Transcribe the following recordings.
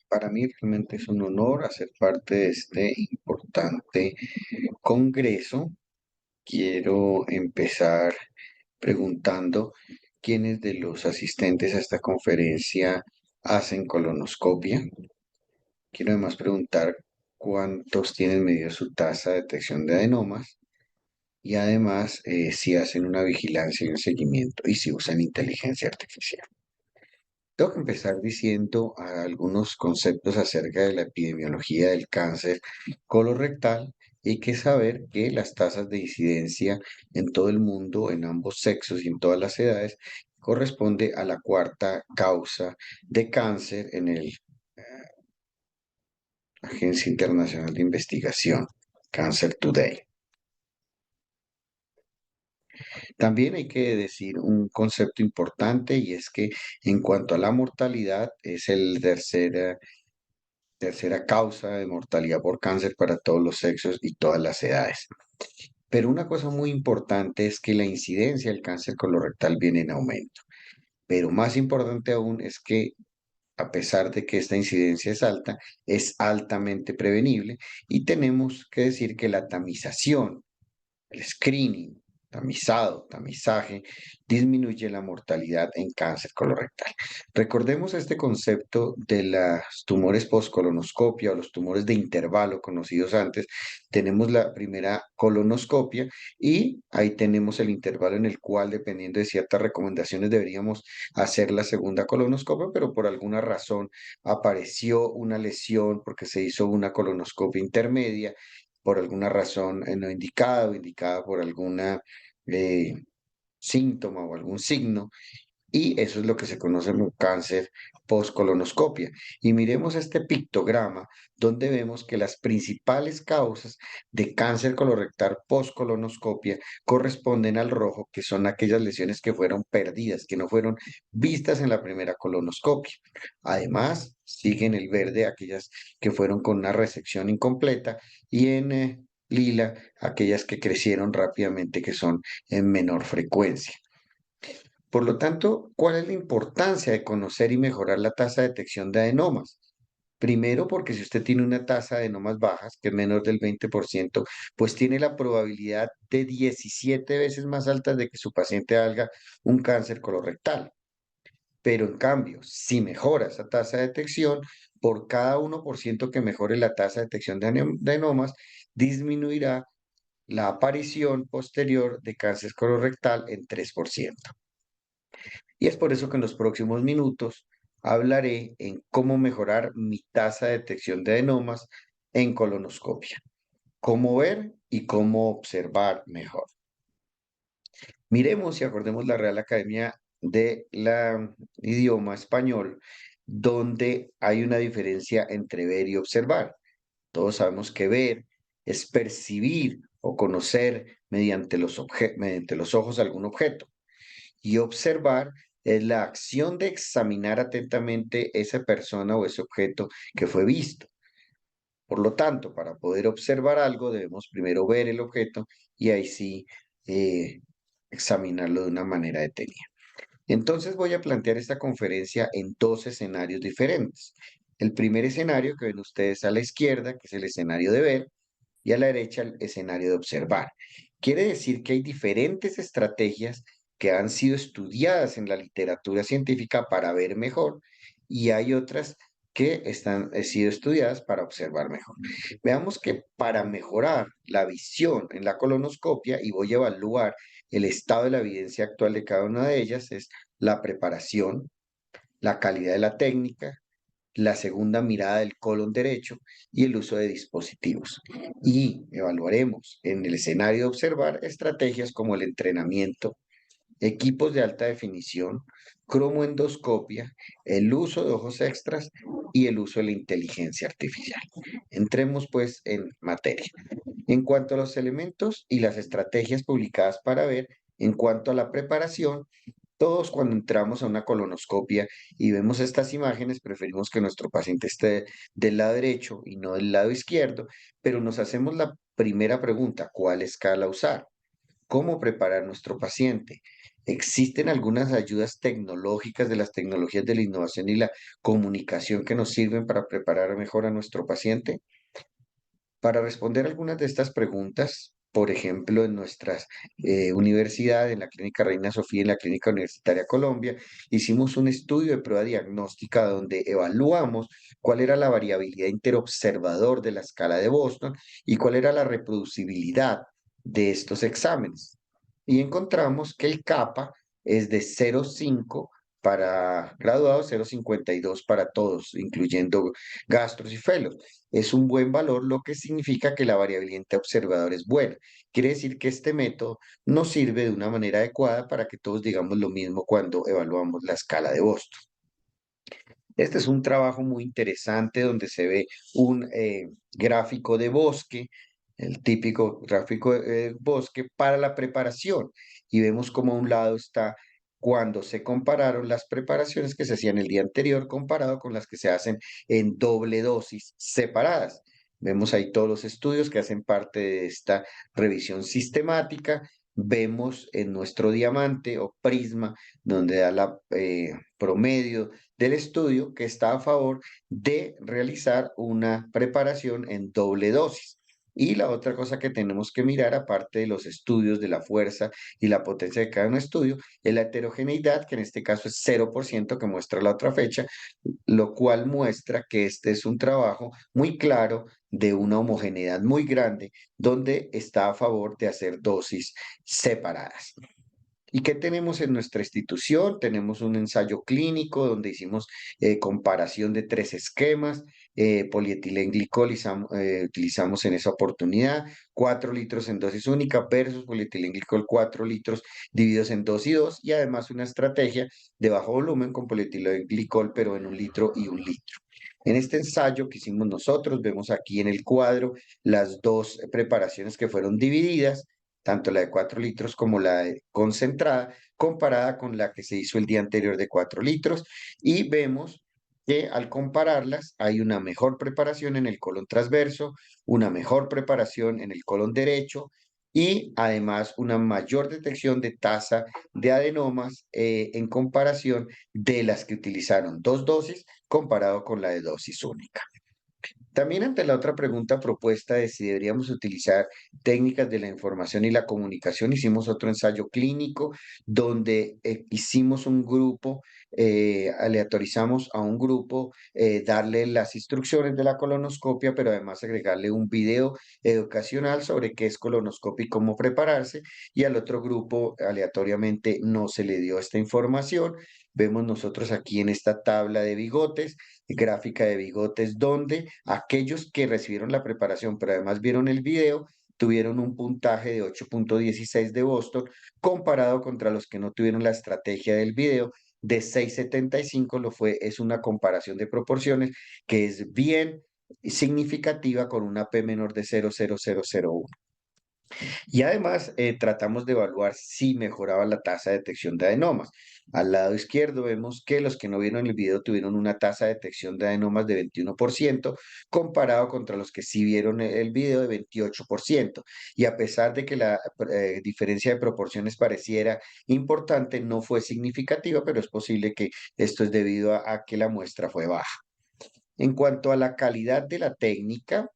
Para mí realmente es un honor hacer parte de este importante congreso. Quiero empezar preguntando quiénes de los asistentes a esta conferencia hacen colonoscopia. Quiero además preguntar cuántos tienen medido su tasa de detección de adenomas y además si hacen una vigilancia y un seguimiento y si usan inteligencia artificial. Tengo que empezar diciendo algunos conceptos acerca de la epidemiología del cáncer colorectal. Y hay que saber que las tasas de incidencia en todo el mundo, en ambos sexos y en todas las edades, corresponde a la cuarta causa de cáncer en el Agencia Internacional de Investigación, Cancer Today. También hay que decir un concepto importante y es que en cuanto a la mortalidad, es el tercera causa de mortalidad por cáncer para todos los sexos y todas las edades. Pero una cosa muy importante es que la incidencia del cáncer colorectal viene en aumento. Pero más importante aún es que a pesar de que esta incidencia es altamente prevenible y tenemos que decir que la tamización, el screening, tamizaje, disminuye la mortalidad en cáncer colorectal. Recordemos este concepto de los tumores postcolonoscopia o los tumores de intervalo conocidos antes. Tenemos la primera colonoscopia y ahí tenemos el intervalo en el cual, dependiendo de ciertas recomendaciones, deberíamos hacer la segunda colonoscopia, pero por alguna razón apareció una lesión porque se hizo una colonoscopia intermedia por alguna razón no indicada o indicada por alguna eh, síntoma o algún signo, y eso es lo que se conoce como cáncer postcolonoscopia. Y miremos este pictograma donde vemos que las principales causas de cáncer colorectal postcolonoscopia corresponden al rojo, que son aquellas lesiones que fueron perdidas, que no fueron vistas en la primera colonoscopia. Además, siguen el verde aquellas que fueron con una resección incompleta y en lila aquellas que crecieron rápidamente, que son en menor frecuencia. Por lo tanto, ¿cuál es la importancia de conocer y mejorar la tasa de detección de adenomas? Primero, porque si usted tiene una tasa de adenomas bajas, que es menor del 20%, pues tiene la probabilidad de 17 veces más alta de que su paciente haga un cáncer colorectal. Pero en cambio, si mejora esa tasa de detección, por cada 1% que mejore la tasa de detección de adenomas, disminuirá la aparición posterior de cáncer colorectal en 3%. Y es por eso que en los próximos minutos hablaré en cómo mejorar mi tasa de detección de adenomas en colonoscopia, cómo ver y cómo observar mejor. Miremos y acordemos la Real Academia de la Idioma Español, donde hay una diferencia entre ver y observar. Todos sabemos que ver es percibir o conocer mediante los ojos algún objeto. Y observar es la acción de examinar atentamente esa persona o ese objeto que fue visto. Por lo tanto, para poder observar algo, debemos primero ver el objeto y ahí sí eh, examinarlo de una manera detenida. Entonces voy a plantear esta conferencia en dos escenarios diferentes. El primer escenario que ven ustedes a la izquierda, que es el escenario de ver, y a la derecha el escenario de observar. Quiere decir que hay diferentes estrategias que han sido estudiadas en la literatura científica para ver mejor y hay otras que han sido estudiadas para observar mejor. Veamos que para mejorar la visión en la colonoscopia, y voy a evaluar el estado de la evidencia actual de cada una de ellas, es la preparación, la calidad de la técnica, la segunda mirada del colon derecho y el uso de dispositivos. Y evaluaremos en el escenario de observar estrategias como el entrenamiento, equipos de alta definición, cromoendoscopia, el uso de ojos extras y el uso de la inteligencia artificial. Entremos pues en materia. En cuanto a los elementos y las estrategias publicadas para ver, en cuanto a la preparación, todos cuando entramos a una colonoscopia y vemos estas imágenes, preferimos que nuestro paciente esté del lado derecho y no del lado izquierdo, pero nos hacemos la primera pregunta, ¿cuál escala usar? cómo preparar a nuestro paciente. Existen algunas ayudas tecnológicas de las tecnologías de la innovación y la comunicación que nos sirven para preparar mejor a nuestro paciente. Para responder algunas de estas preguntas, por ejemplo, en nuestras universidades, en la Clínica Reina Sofía y en la Clínica Universitaria Colombia, hicimos un estudio de prueba diagnóstica donde evaluamos cuál era la variabilidad interobservador de la escala de Boston y cuál era la reproducibilidad de estos exámenes. Y encontramos que el CAPA es de 0,5 para graduados, 0,52 para todos, incluyendo gastros y felos. Es un buen valor, lo que significa que la variabilidad observador es buena. Quiere decir que este método nos sirve de una manera adecuada para que todos digamos lo mismo cuando evaluamos la escala de Boston. Este es un trabajo muy interesante donde se ve un gráfico de bosque, el típico gráfico de bosque para la preparación. Y vemos como a un lado está cuando se compararon las preparaciones que se hacían el día anterior comparado con las que se hacen en doble dosis separadas. Vemos ahí todos los estudios que hacen parte de esta revisión sistemática. Vemos en nuestro diamante o prisma, donde da la promedio del estudio, que está a favor de realizar una preparación en doble dosis. Y la otra cosa que tenemos que mirar, aparte de los estudios de la fuerza y la potencia de cada un estudio, es la heterogeneidad, que en este caso es 0%, que muestra la otra fecha, lo cual muestra que este es un trabajo muy claro de una homogeneidad muy grande, donde está a favor de hacer dosis separadas. ¿Y qué tenemos en nuestra institución? Tenemos un ensayo clínico donde hicimos comparación de 3 esquemas. Polietilenglicol utilizamos en esa oportunidad, 4 litros en dosis única versus polietilenglicol 4 litros divididos en 2 y 2, y además una estrategia de bajo volumen con polietilenglicol, pero en 1 litro y 1 litro. En este ensayo que hicimos nosotros, vemos aquí en el cuadro las dos preparaciones que fueron divididas, tanto la de 4 litros como la de concentrada, comparada con la que se hizo el día anterior de 4 litros, y vemos que al compararlas hay una mejor preparación en el colon transverso, una mejor preparación en el colon derecho y además una mayor detección de tasa de adenomas en comparación de las que utilizaron 2 dosis comparado con la de dosis única. También ante la otra pregunta propuesta de si deberíamos utilizar técnicas de la información y la comunicación, hicimos otro ensayo clínico donde hicimos un grupo, aleatorizamos a un grupo, darle las instrucciones de la colonoscopia, pero además agregarle un video educacional sobre qué es colonoscopia y cómo prepararse, y al otro grupo aleatoriamente no se le dio esta información. Vemos nosotros aquí en esta tabla de bigotes, gráfica de bigotes, donde aquellos que recibieron la preparación, pero además vieron el video, tuvieron un puntaje de 8,16 de Boston, comparado contra los que no tuvieron la estrategia del video de 6,75. Es una comparación de proporciones que es bien significativa con una P menor de 0,0001. Y además tratamos de evaluar si mejoraba la tasa de detección de adenomas. Al lado izquierdo vemos que los que no vieron el video tuvieron una tasa de detección de adenomas de 21%, comparado contra los que sí vieron el video de 28%. Y a pesar de que la diferencia de proporciones pareciera importante, no fue significativa, pero es posible que esto es debido a que la muestra fue baja. En cuanto a la calidad de la técnica,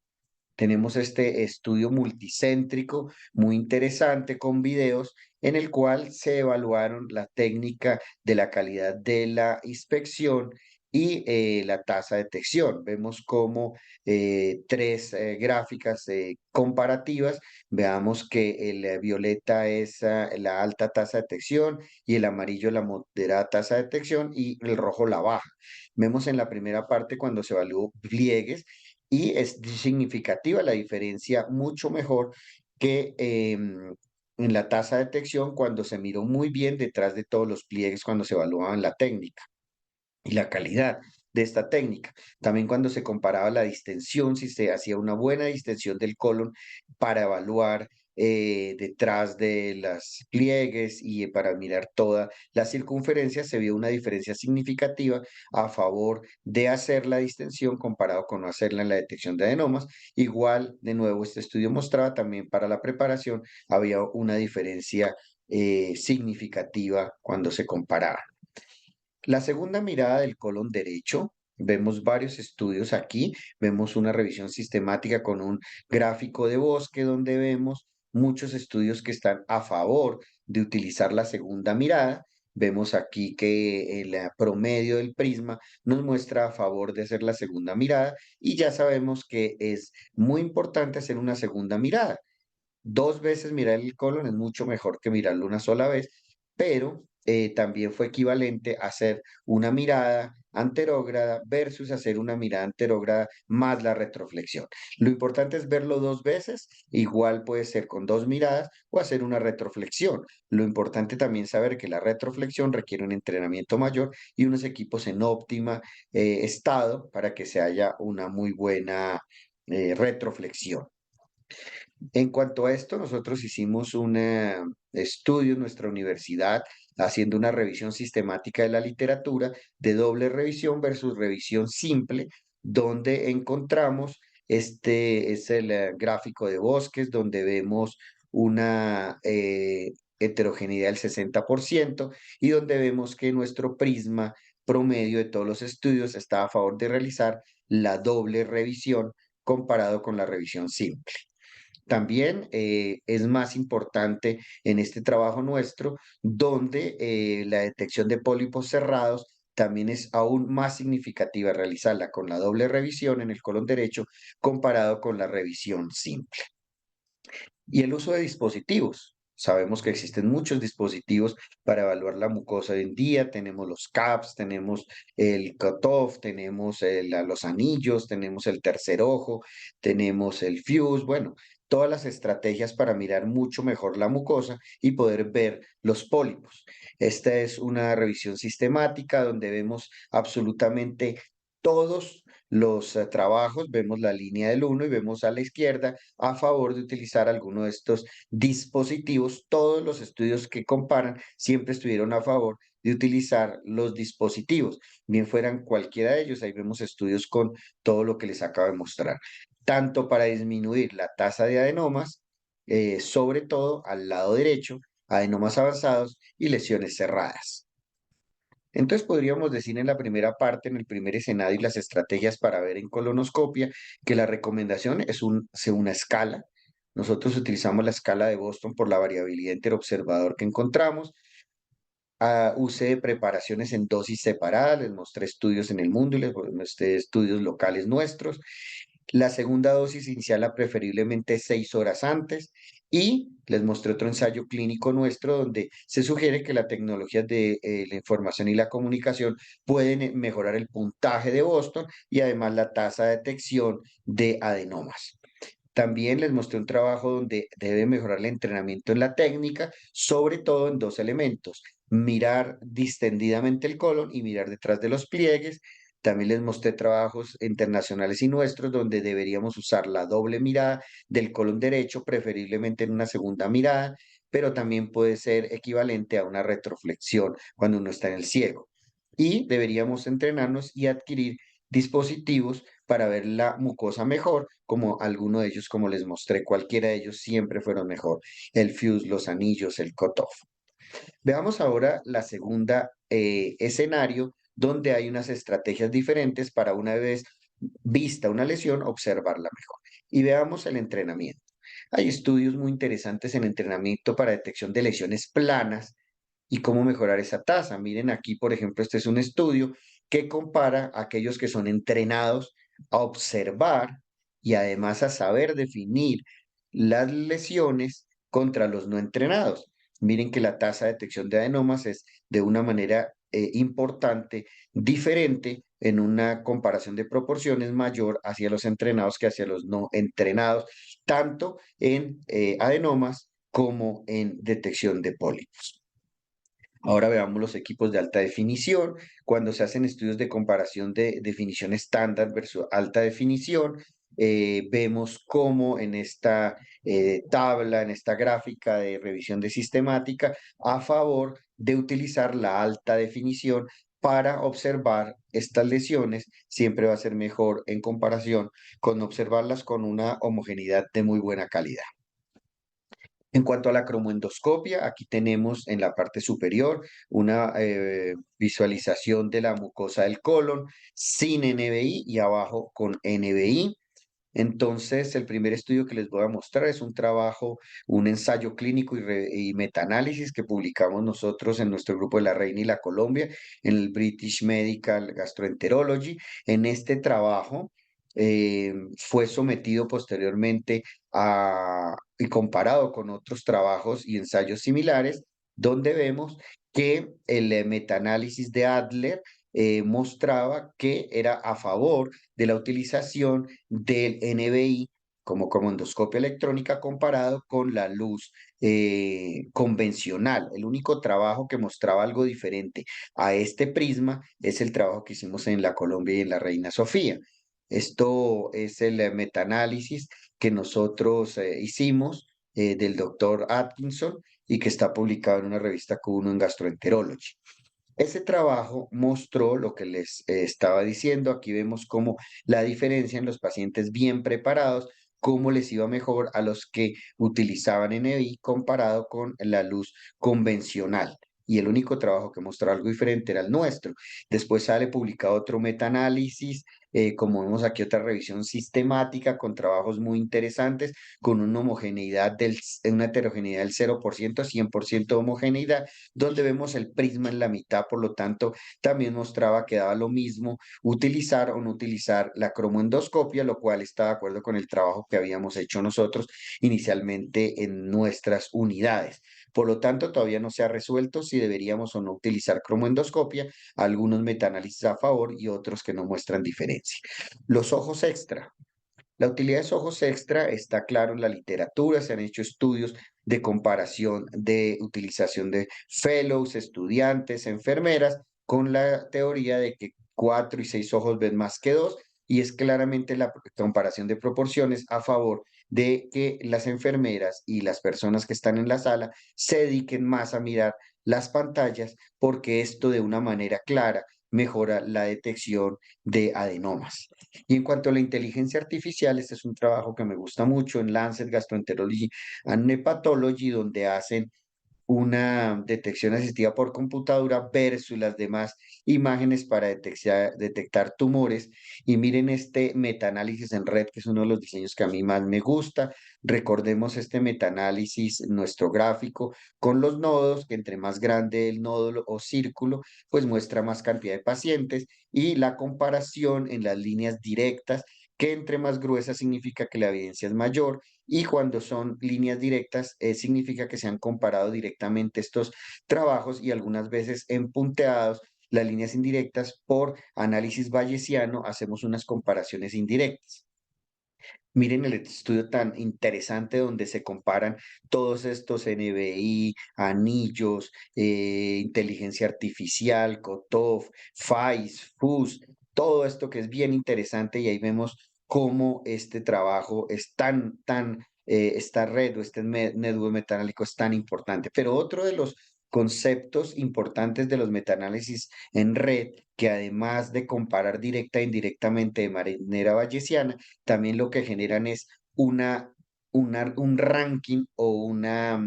tenemos este estudio multicéntrico muy interesante con videos en el cual se evaluaron la técnica de la calidad de la inspección y la tasa de detección. Vemos como tres gráficas comparativas. Veamos que el violeta es la alta tasa de detección y el amarillo la moderada tasa de detección y el rojo la baja. Vemos en la primera parte cuando se evaluó pliegues y es significativa la diferencia, mucho mejor que en la tasa de detección cuando se miró muy bien detrás de todos los pliegues cuando se evaluaban la técnica y la calidad de esta técnica. También cuando se comparaba la distensión, si se hacía una buena distensión del colon para evaluar detrás de las pliegues y para mirar toda la circunferencia se vio una diferencia significativa a favor de hacer la distensión comparado con no hacerla en la detección de adenomas. Igual, de nuevo, este estudio mostraba también para la preparación había una diferencia significativa cuando se comparaba. La segunda mirada del colon derecho, vemos varios estudios aquí, vemos una revisión sistemática con un gráfico de bosque donde vemos muchos estudios que están a favor de utilizar la segunda mirada. Vemos aquí que el promedio del prisma nos muestra a favor de hacer la segunda mirada y ya sabemos que es muy importante hacer una segunda mirada. Dos veces mirar el colon es mucho mejor que mirarlo una sola vez, pero también fue equivalente a hacer una mirada anterógrada versus hacer una mirada anterógrada más la retroflexión. Lo importante es verlo dos veces, igual puede ser con dos miradas o hacer una retroflexión. Lo importante también saber que la retroflexión requiere un entrenamiento mayor y unos equipos en óptima estado para que se haya una muy buena retroflexión. En cuanto a esto, nosotros hicimos un estudio en nuestra universidad haciendo una revisión sistemática de la literatura de doble revisión versus revisión simple, donde encontramos, este es el gráfico de bosques, donde vemos una heterogeneidad del 60% y donde vemos que nuestro prisma promedio de todos los estudios está a favor de realizar la doble revisión comparado con la revisión simple. También es más importante en este trabajo nuestro, donde la detección de pólipos cerrados también es aún más significativa realizarla con la doble revisión en el colon derecho comparado con la revisión simple. Y el uso de dispositivos. Sabemos que existen muchos dispositivos para evaluar la mucosa hoy en día. Tenemos los CAPS, tenemos el cutoff, tenemos los anillos, tenemos el tercer ojo, tenemos el FUSE. Bueno, todas las estrategias para mirar mucho mejor la mucosa y poder ver los pólipos. Esta es una revisión sistemática donde vemos absolutamente todos los trabajos, vemos la línea del uno y vemos a la izquierda a favor de utilizar alguno de estos dispositivos. Todos los estudios que comparan siempre estuvieron a favor de utilizar los dispositivos, bien fueran cualquiera de ellos. Ahí vemos estudios con todo lo que les acabo de mostrar, tanto para disminuir la tasa de adenomas, sobre todo al lado derecho, adenomas avanzados y lesiones cerradas. Entonces podríamos decir en la primera parte, en el primer escenario y las estrategias para ver en colonoscopia, que la recomendación es una escala. Nosotros utilizamos la escala de Boston por la variabilidad interobservador que encontramos. Usé preparaciones en dosis separadas, les mostré estudios en el mundo y les mostré estudios locales nuestros. La segunda dosis inicial preferiblemente 6 horas antes y les mostré otro ensayo clínico nuestro donde se sugiere que la tecnología de la información y la comunicación pueden mejorar el puntaje de Boston y además la tasa de detección de adenomas. También les mostré un trabajo donde debe mejorar el entrenamiento en la técnica, sobre todo en dos elementos: mirar distendidamente el colon y mirar detrás de los pliegues. También les mostré trabajos internacionales y nuestros donde deberíamos usar la doble mirada del colon derecho, preferiblemente en una segunda mirada, pero también puede ser equivalente a una retroflexión cuando uno está en el ciego. Y deberíamos entrenarnos y adquirir dispositivos para ver la mucosa mejor, como alguno de ellos, como les mostré, cualquiera de ellos siempre fueron mejor: el FUSE, los anillos, el cutoff. Veamos ahora la segunda escenario, donde hay unas estrategias diferentes para, una vez vista una lesión, observarla mejor. Y veamos el entrenamiento. Hay estudios muy interesantes en entrenamiento para detección de lesiones planas y cómo mejorar esa tasa. Miren aquí, por ejemplo, este es un estudio que compara a aquellos que son entrenados a observar y además a saber definir las lesiones contra los no entrenados. Miren que la tasa de detección de adenomas es de una manera importante, diferente en una comparación de proporciones mayor hacia los entrenados que hacia los no entrenados, tanto en adenomas como en detección de pólipos. Ahora veamos los equipos de alta definición. Cuando se hacen estudios de comparación de definición estándar versus alta definición, vemos cómo en esta tabla, en esta gráfica de revisión de sistemática, a favor de utilizar la alta definición para observar estas lesiones, siempre va a ser mejor en comparación con observarlas con una homogeneidad de muy buena calidad. En cuanto a la cromoendoscopia, aquí tenemos en la parte superior una visualización de la mucosa del colon sin NBI y abajo con NBI. Entonces, el primer estudio que les voy a mostrar es un trabajo, un ensayo clínico y metaanálisis que publicamos nosotros en nuestro grupo de la Reina y la Colombia, en el British Medical Gastroenterology. En este trabajo fue sometido posteriormente y comparado con otros trabajos y ensayos similares, donde vemos que el metaanálisis de Adler mostraba que era a favor de la utilización del NBI como endoscopia electrónica comparado con la luz convencional. El único trabajo que mostraba algo diferente a este prisma es el trabajo que hicimos en la Colombia y en la Reina Sofía. Esto es el metaanálisis que nosotros hicimos del doctor Atkinson y que está publicado en una revista Q1 en Gastroenterology. Ese trabajo mostró lo que les estaba diciendo. Aquí vemos cómo la diferencia en los pacientes bien preparados, cómo les iba mejor a los que utilizaban NBI comparado con la luz convencional. Y el único trabajo que mostró algo diferente era el nuestro. Después sale publicado otro metaanálisis, como vemos aquí otra revisión sistemática con trabajos muy interesantes, con una homogeneidad una heterogeneidad del 0% a 100% homogeneidad, donde vemos el prisma en la mitad, por lo tanto, también mostraba que daba lo mismo utilizar o no utilizar la cromoendoscopia, lo cual está de acuerdo con el trabajo que habíamos hecho nosotros inicialmente en nuestras unidades. Por lo tanto, todavía no se ha resuelto si deberíamos o no utilizar cromoendoscopia, algunos metaanálisis a favor y otros que no muestran diferencia. Los ojos extra. La utilidad de ojos extra está claro en la literatura, se han hecho estudios de comparación de utilización de fellows, estudiantes, enfermeras, con la teoría de que 4 y 6 ojos ven más que dos, y es claramente la comparación de proporciones a favor de que las enfermeras y las personas que están en la sala se dediquen más a mirar las pantallas, porque esto de una manera clara mejora la detección de adenomas. Y en cuanto a la inteligencia artificial, este es un trabajo que me gusta mucho en Lancet Gastroenterology and Hepatology, donde hacen una detección asistida por computadora versus las demás imágenes para detectar tumores. Y miren este metaanálisis en red, que es uno de los diseños que a mí más me gusta. Recordemos este metaanálisis, nuestro gráfico, con los nodos, que entre más grande el nódulo o círculo, pues muestra más cantidad de pacientes, y la comparación en las líneas directas, que entre más gruesa significa que la evidencia es mayor, y cuando son líneas directas, significa que se han comparado directamente estos trabajos, y algunas veces en punteados, las líneas indirectas por análisis bayesiano, hacemos unas comparaciones indirectas. Miren el estudio tan interesante donde se comparan todos estos NBI, anillos, inteligencia artificial, COTOF, FAIS, FUS, todo esto que es bien interesante, y ahí vemos cómo este trabajo es esta red o este network metaanálico es tan importante. Pero otro de los conceptos importantes de los metaanálisis en red, que además de comparar directa e indirectamente de manera bayesiana, también lo que generan es un ranking o una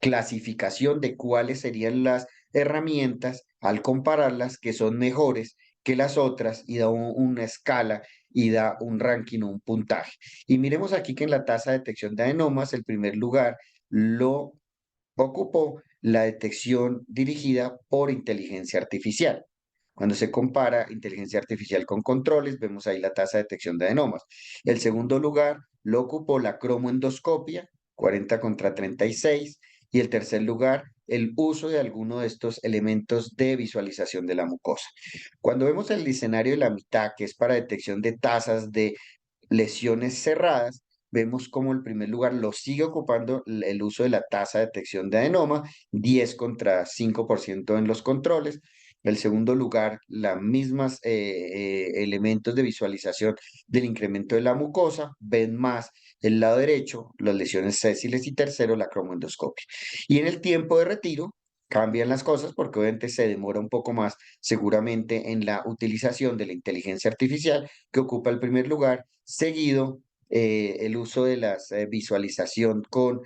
clasificación de cuáles serían las herramientas al compararlas que son mejores que las otras, y da una escala y da un ranking o un puntaje. Y miremos aquí que en la tasa de detección de adenomas, el primer lugar lo ocupó la detección dirigida por inteligencia artificial. Cuando se compara inteligencia artificial con controles, vemos ahí la tasa de detección de adenomas. El segundo lugar lo ocupó la cromoendoscopia, 40 contra 36. Y el tercer lugar, el uso de alguno de estos elementos de visualización de la mucosa. Cuando vemos el escenario de la mitad, que es para detección de tasas de lesiones cerradas, vemos como el primer lugar lo sigue ocupando el uso de la tasa de detección de adenoma, 10 contra 5% en los controles. El segundo lugar, las mismas elementos de visualización del incremento de la mucosa, ven más el lado derecho, las lesiones sésiles y tercero, la cromoendoscopia. Y en el tiempo de retiro, cambian las cosas porque obviamente se demora un poco más seguramente en la utilización de la inteligencia artificial que ocupa el primer lugar, seguido el uso de la visualización con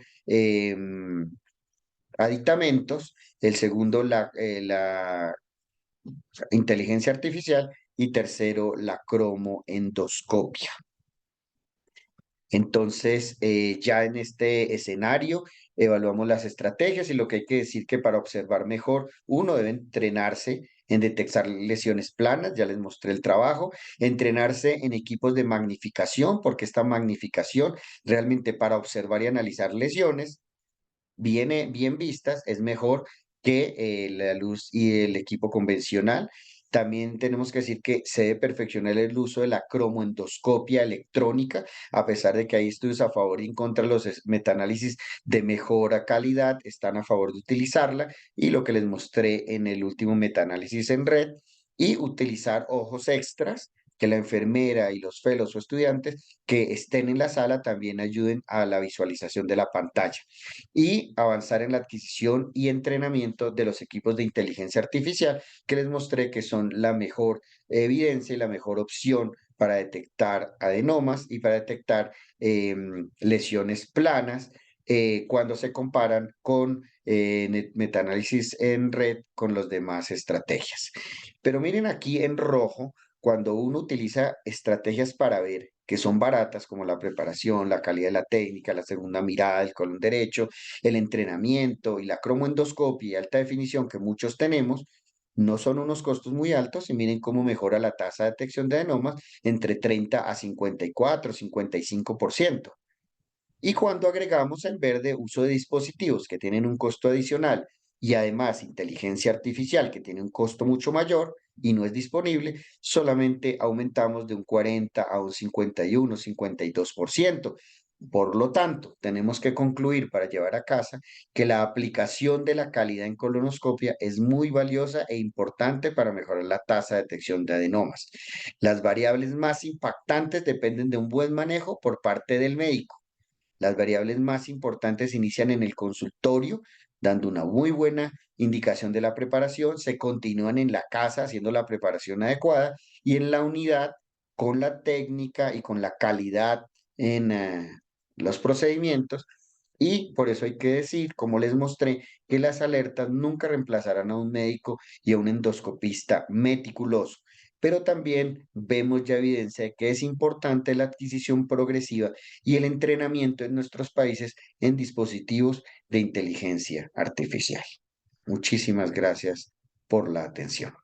aditamentos, el segundo la inteligencia artificial y tercero la cromoendoscopia. Entonces, ya en este escenario, evaluamos las estrategias y lo que hay que decir que para observar mejor, uno debe entrenarse en detectar lesiones planas, ya les mostré el trabajo, entrenarse en equipos de magnificación, porque esta magnificación realmente para observar y analizar lesiones bien vistas, es mejor que la luz y el equipo convencional. También tenemos que decir que se debe perfeccionar el uso de la cromoendoscopia electrónica, a pesar de que hay estudios a favor y en contra, los metaanálisis de mejora calidad están a favor de utilizarla y lo que les mostré en el último metaanálisis en red y utilizar ojos extras que la enfermera y los fellows o estudiantes que estén en la sala también ayuden a la visualización de la pantalla y avanzar en la adquisición y entrenamiento de los equipos de inteligencia artificial que les mostré que son la mejor evidencia y la mejor opción para detectar adenomas y para detectar lesiones planas cuando se comparan con metaanálisis en red con las demás estrategias. Pero miren aquí en rojo, cuando uno utiliza estrategias para ver que son baratas, como la preparación, la calidad de la técnica, la segunda mirada, el colon derecho, el entrenamiento y la cromoendoscopia y alta definición que muchos tenemos, no son unos costos muy altos y miren cómo mejora la tasa de detección de adenomas entre 30 a 54, 55%. Y cuando agregamos en verde uso de dispositivos que tienen un costo adicional y además inteligencia artificial que tiene un costo mucho mayor y no es disponible, solamente aumentamos de un 40 a un 51, 52%. Por lo tanto, tenemos que concluir para llevar a casa que la aplicación de la calidad en colonoscopia es muy valiosa e importante para mejorar la tasa de detección de adenomas. Las variables más impactantes dependen de un buen manejo por parte del médico. Las variables más importantes inician en el consultorio, dando una muy buena indicación de la preparación, se continúan en la casa haciendo la preparación adecuada y en la unidad con la técnica y con la calidad en los procedimientos. Y por eso hay que decir, como les mostré, que las alertas nunca reemplazarán a un médico y a un endoscopista meticuloso, pero también vemos ya evidencia de que es importante la adquisición progresiva y el entrenamiento en nuestros países en dispositivos de inteligencia artificial. Muchísimas gracias por la atención.